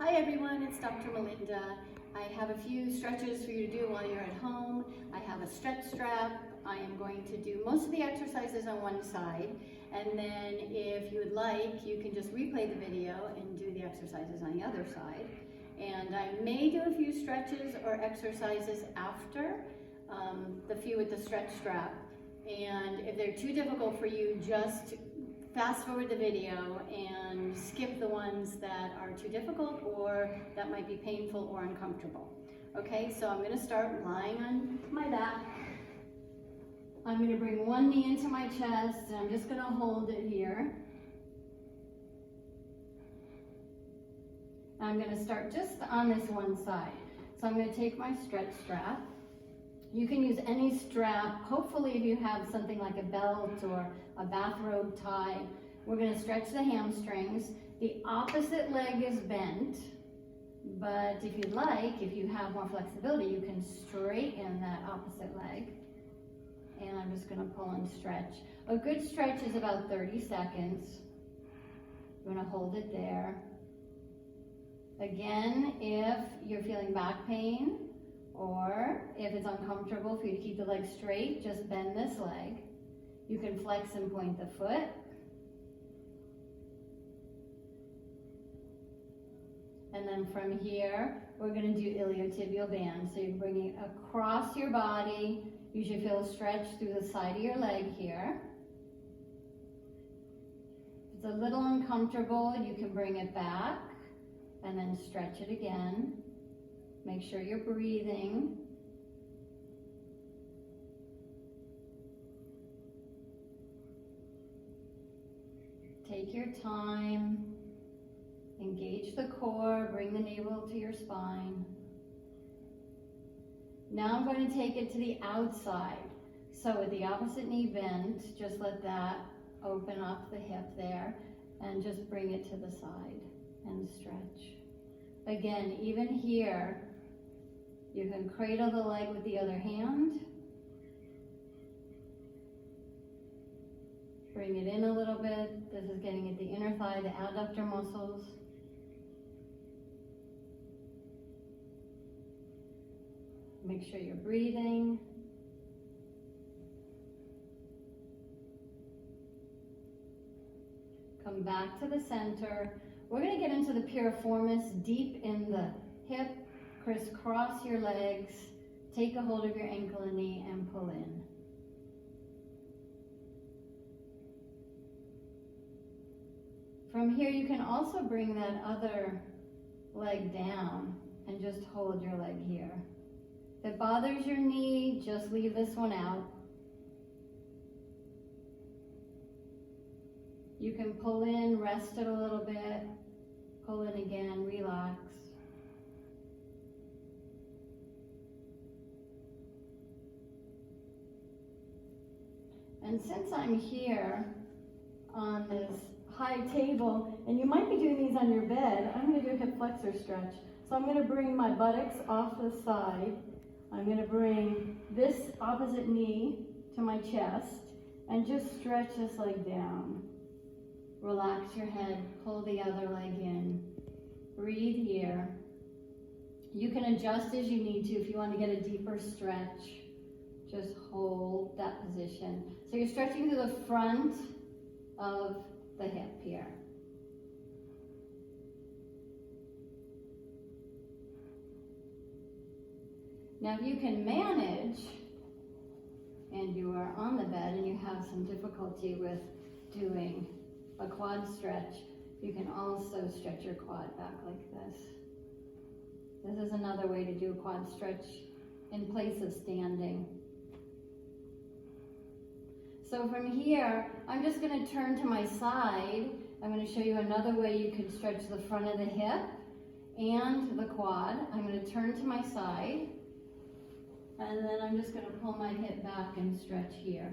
Hi everyone, it's Dr. Melinda. I have a few stretches for you to do while you're at home. I have a stretch strap. I am going to do most of the exercises on one side, and then if you would like, you can just replay the video and do the exercises on the other side. And I may do a few stretches or exercises after the few with the stretch strap. And if they're too difficult for you, just fast forward the video and skip the ones that are too difficult or that might be painful or uncomfortable. Okay, so I'm going to start lying on my back. I'm going to bring one knee into my chest and I'm just going to hold it here. I'm going to start just on this one side. So I'm going to take my stretch strap. You can use any strap. Hopefully if you have something like a belt or a bathrobe tie, we're going to stretch the hamstrings. The opposite leg is bent, but if you'd like, if you have more flexibility, you can straighten that opposite leg. And I'm just going to pull and stretch. A good stretch is about 30 seconds. I'm going to hold it there. Again, if you're feeling back pain, or if it's uncomfortable for you to keep the leg straight, just bend this leg. You can flex and point the foot. And then from here, we're going to do iliotibial band. So you're bringing it across your body. You should feel a stretch through the side of your leg here. If it's a little uncomfortable, you can bring it back and then stretch it again. Make sure you're breathing. Take your time. Engage the core. Bring the navel to your spine. Now I'm going to take it to the outside. So with the opposite knee bent, just let that open up the hip there and just bring it to the side and stretch. Again, even here, you can cradle the leg with the other hand. Bring it in a little bit. This is getting at the inner thigh, the adductor muscles. Make sure you're breathing. Come back to the center. We're going to get into the piriformis, deep in the hip. Crisscross your legs, take a hold of your ankle and knee and pull in. From here you can also bring that other leg down and just hold your leg here. If it bothers your knee, just leave this one out. You can pull in, rest it a little bit, pull in again, relax. And since I'm here on this high table, and you might be doing these on your bed, I'm going to do a hip flexor stretch. So I'm going to bring my buttocks off the side. I'm going to bring this opposite knee to my chest and just stretch this leg down. Relax your head, pull the other leg in. Breathe here. You can adjust as you need to if you want to get a deeper stretch. Just hold that position. So you're stretching to the front of the hip here. Now if you can manage, and you are on the bed and you have some difficulty with doing a quad stretch, you can also stretch your quad back like this. This is another way to do a quad stretch in place of standing. So from here, I'm just going to turn to my side. I'm going to show you another way you can stretch the front of the hip and the quad. I'm going to turn to my side, and then I'm just going to pull my hip back and stretch here.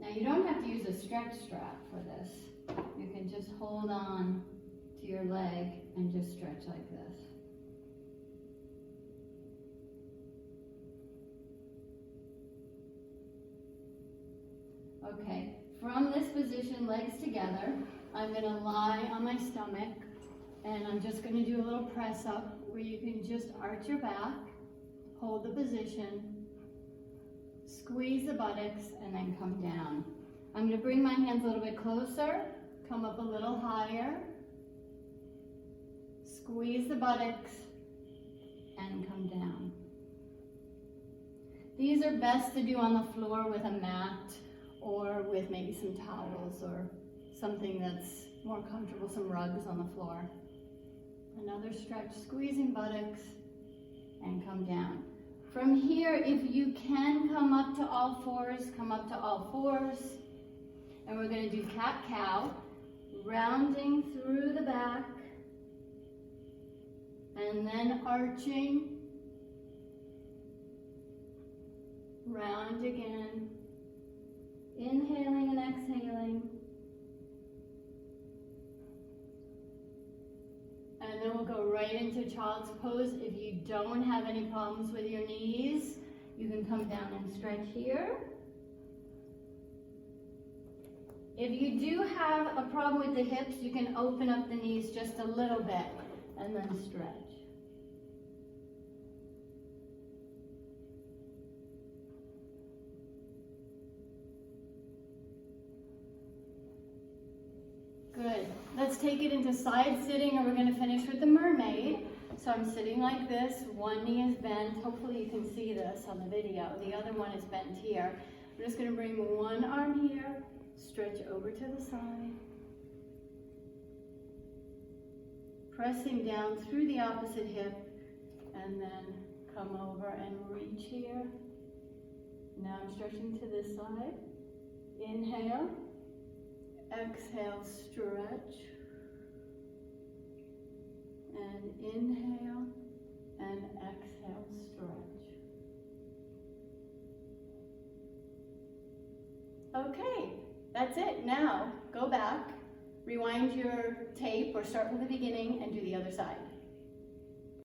Now you don't have to use a stretch strap for this. You can just hold on to your leg and just stretch like this. Okay, from this position, legs together, I'm gonna lie on my stomach, and I'm just gonna do a little press up where you can just arch your back, hold the position, squeeze the buttocks, and then come down. I'm gonna bring my hands a little bit closer, come up a little higher, squeeze the buttocks, and come down. These are best to do on the floor with a mat or with maybe some towels or something that's more comfortable, some rugs on the floor. Another stretch, squeezing buttocks, and come down. From here, if you can come up to all fours, come up to all fours. And we're gonna do cat-cow, rounding through the back, and then arching, round again, inhaling and exhaling. And then we'll go right into child's pose. If you don't have any problems with your knees, you can come down and stretch here. If you do have a problem with the hips, you can open up the knees just a little bit and then stretch. Good. Let's take it into side sitting, and we're going to finish with the mermaid. So I'm sitting like this. One knee is bent. Hopefully you can see this on the video. The other one is bent here. I'm just going to bring one arm here, stretch over to the side, pressing down through the opposite hip, and then come over and reach here. Now I'm stretching to this side. Inhale. Exhale, stretch, and inhale, and exhale, stretch. Okay, that's it. Now, go back, rewind your tape, or start from the beginning and do the other side.